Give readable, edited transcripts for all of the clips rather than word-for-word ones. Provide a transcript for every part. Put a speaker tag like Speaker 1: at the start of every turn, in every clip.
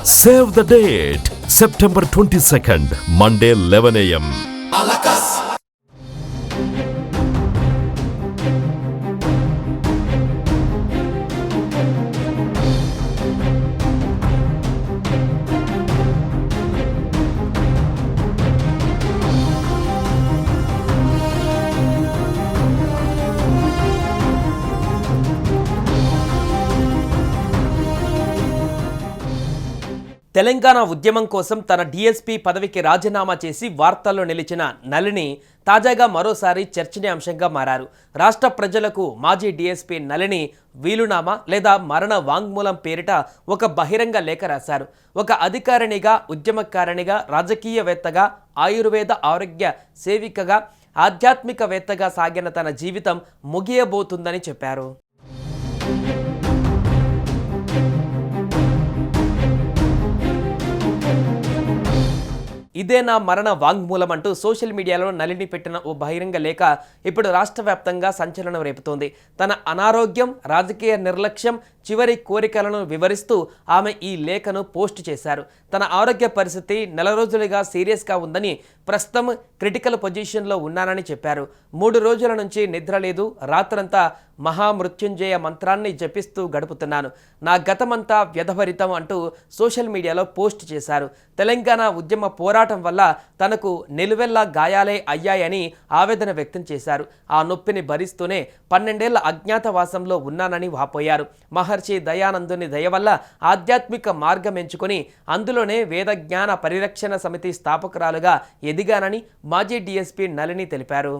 Speaker 1: Save the date, September 22nd, Monday 11 a.m.
Speaker 2: Telangana ఉద్యమం కోసం తన డీఎస్పీ పదవికి రాజీనామా చేసి వార్తల్లో నిలిచిన నళిని తాజాగా మరోసారి చర్చనీయాంశంగా మారారు. రాష్ట్ర ప్రజలకు మాజీ డీఎస్పీ నళిని వీలునామా లేదా మరణ వాంగ్మూలం పేరిట ఒక బహిరంగ లేఖ రాశారు. ఒక అధికారినిగా, ఉద్యమకారిణిగా, రాజకీయవేత్తగా, ఆయుర్వేద ఆరోగ్య సేవికగా, ఆధ్యాత్మికవేత్తగా సాగిన తన జీవితం ముగియబోతుందని చెప్పారు. ఇదే నా మరణ వాంగ్మూలం అంటూ సోషల్ మీడియాలో నళిని పెట్టిన ఓ బహిరంగ లేఖ ఇప్పుడు రాష్ట్ర వ్యాప్తంగా సంచలనం రేపుతోంది. తన అనారోగ్యం, రాజకీయ నిర్లక్ష్యం, చివరి కోరికలను వివరిస్తూ ఆమె ఈ లేఖను పోస్ట్ చేశారు. తన ఆరోగ్య పరిస్థితి నెల రోజులుగా సీరియస్గా ఉందని, ప్రస్తుతం క్రిటికల్ పొజిషన్లో ఉన్నానని చెప్పారు. 3 రోజుల నుంచి నిద్ర లేదు, రాత్రంతా మహామృత్యుంజయ మంత్రాన్ని జపిస్తూ గడుపుతున్నాను. నా గతమంతా వ్యధభరితం అంటూ సోషల్ మీడియాలో పోస్ట్ చేశారు. తెలంగాణ ఉద్యమ పోరాటం వల్ల తనకు నిలువెల్లా గాయాలే అయ్యాయని ఆవేదన వ్యక్తం చేశారు. ఆ నొప్పిని భరిస్తూనే 12 ఏళ్ల అజ్ఞాతవాసంలో ఉన్నానని వాపోయారు. మహర్షి దయానందుని దయ వల్ల ఆధ్యాత్మిక మార్గం ఎంచుకొని అందులోనే వేదజ్ఞాన పరిరక్షణ సమితి స్థాపకురాలుగా ఎదిగానని మాజీ డీఎస్పీ నళిని తెలిపారు.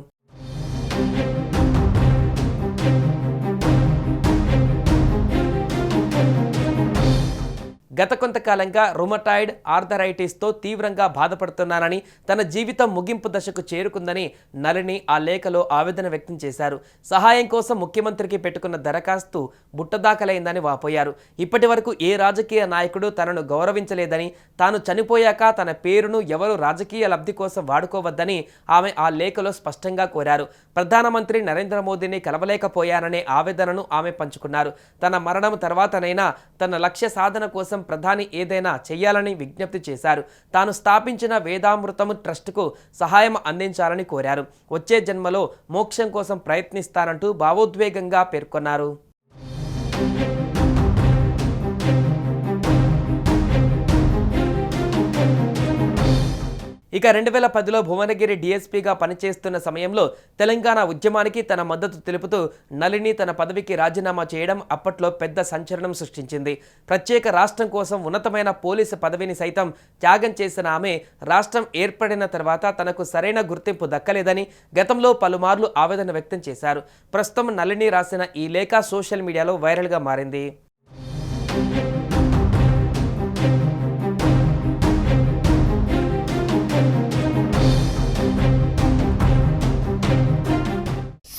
Speaker 2: గత కొంతకాలంగా రుమటాయిడ్ ఆర్థరైటిస్తో తీవ్రంగా బాధపడుతున్నానని, తన జీవితం ముగింపు దశకు చేరుకుందని నళిని ఆ లేఖలో ఆవేదన వ్యక్తం చేశారు. సహాయం కోసం ముఖ్యమంత్రికి పెట్టుకున్న దరఖాస్తు బుట్టదాఖలైందని వాపోయారు. ఇప్పటి వరకు ఏ రాజకీయ నాయకుడు తనను గౌరవించలేదని, తాను చనిపోయాక తన పేరును ఎవరు రాజకీయ లబ్ధి కోసం వాడుకోవద్దని ఆమె ఆ లేఖలో స్పష్టంగా కోరారు. ప్రధానమంత్రి నరేంద్ర మోదీని కలవలేకపోయాననే ఆవేదనను ఆమె పంచుకున్నారు. తన మరణం తర్వాతనైనా తన లక్ష్య సాధన కోసం ప్రధాని ఏదైనా చేయాలని విజ్ఞప్తి చేశారు. తాను స్థాపించిన వేదామృతం ట్రస్టుకు సహాయం అందించాలని కోరారు. వచ్చే జన్మలో మోక్షం కోసం ప్రయత్నిస్తానంటూ భావోద్వేగంగా పేర్కొన్నారు. ఇక 2010లో భువనగిరి డీఎస్పీగా పనిచేస్తున్న సమయంలో తెలంగాణ ఉద్యమానికి తన మద్దతు తెలుపుతూ నళిని తన పదవికి రాజీనామా చేయడం అప్పట్లో పెద్ద సంచలనం సృష్టించింది. ప్రత్యేక రాష్ట్రం కోసం ఉన్నతమైన పోలీసు పదవిని సైతం త్యాగం చేసిన ఆమె రాష్ట్రం ఏర్పడిన తర్వాత తనకు సరైన గుర్తింపు దక్కలేదని గతంలో పలుమార్లు ఆవేదన వ్యక్తం చేశారు. ప్రస్తుతం నళిని రాసిన ఈ లేఖ సోషల్ మీడియాలో వైరల్గా మారింది.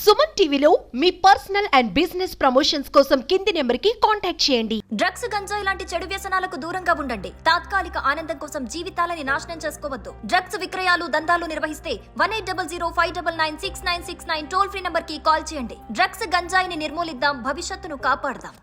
Speaker 3: సుమన్ టీవీలో మీ పర్సనల్ అండ్ బిజినెస్ ప్రమోషన్స్ కోసం కింది నెంబర్కి కాంటాక్ట్ చేయండి.
Speaker 4: డ్రగ్స్, గంజాయి లాంటి చెడు వ్యసనాలకు దూరంగా ఉండండి. తాత్కాలిక ఆనందం కోసం జీవితాలని నాశనం చేసుకోవద్దు. డ్రగ్స్ విక్రయాలు, దందాలు నిర్వహిస్తే 1800599696 టోల్ ఫ్రీ నంబర్ కి కాల్ చేయండి. డ్రగ్స్, గంజాయిని నిర్మూలిద్దాం, భవిష్యత్తును కాపాడదాం.